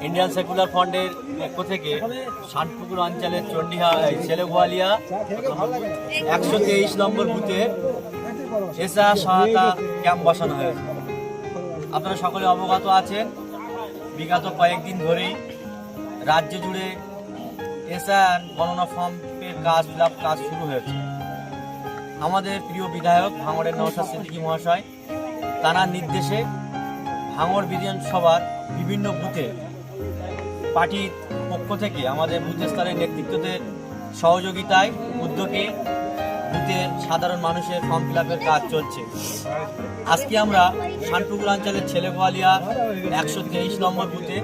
Indian secular ফ্রন্টের পক্ষ থেকে শানপুকুর অঞ্চলের ছেলেগোয়ালিয়া 123 নম্বর বুথে এসা সহায়তা ক্যাম্প বসানো হয়েছে। আপনারা সকলে অবগত আছেন, বিগত কয়েকদিন ধরেই রাজ্য জুড়ে এসা গণনা ফর্মের কাজ শুরু হয়েছে। আমাদের প্রিয় বিধায়ক ভাঙড়ের নওশাদ সিদ্দিকী মহাশয় তাঁর নির্দেশে ভাঙড় বিধানসভার বিভিন্ন বুথে পার্টির পক্ষ থেকে আমাদের বুথ স্তরের নেতৃত্বদের সহযোগিতায় উদ্যোগে বুথের সাধারণ মানুষের ফর্ম ফিল আপের কাজ চলছে। আজকে আমরা শানপুকুর অঞ্চলের ছেলেগোয়ালিয়া 123 নম্বর বুথে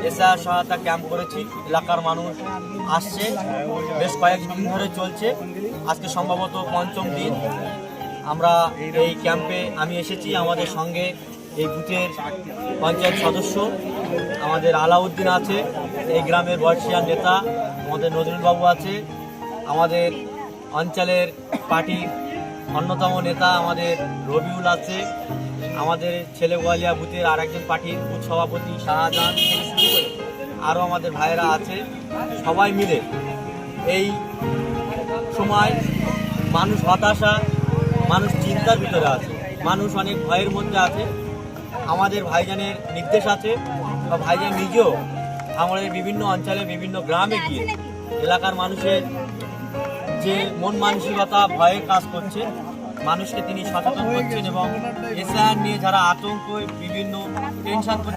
এসা সহায়তা ক্যাম্প করেছি। এলাকার মানুষ আসছে, বেশ কয়েকদিন ধরে চলছে, আজকে সম্ভবত পঞ্চম দিন। আমরা এই ক্যাম্পে আমি এসেছি, আমাদের সঙ্গে এই বুথের পঞ্চায়েত সদস্য আমাদের আলাউদ্দিন আছে, এই গ্রামের বর্ষিয়ান নেতা আমাদের নজরুলবাবু আছে, আমাদের অঞ্চলের পার্টির অন্যতম নেতা আমাদের রবিউল আছে, আমাদের ছেলেগোয়ালিয়া বুথের আর একজন পার্টির বুথ সভাপতি শাহজাহান থেকে শুরু করে আরও আমাদের ভাইয়েরা আছে। সবাই মিলে এই সময় মানুষ হতাশা, মানুষ চিন্তার ভিতরে আছে, মানুষ অনেক ভয়ের মধ্যে আছে। আমাদের ভাইজানের নির্দেশ আছে বা ভাইজান নিজেও আমাদের বিভিন্ন অঞ্চলে বিভিন্ন গ্রামে গিয়ে এলাকার মানুষের যে মন মানসিকতা ভয়ে কাজ করছে, মানুষকে তিনি সচেতন করছেন এবং এসআইআর নিয়ে যারা আতঙ্ক বিভিন্ন টেনশন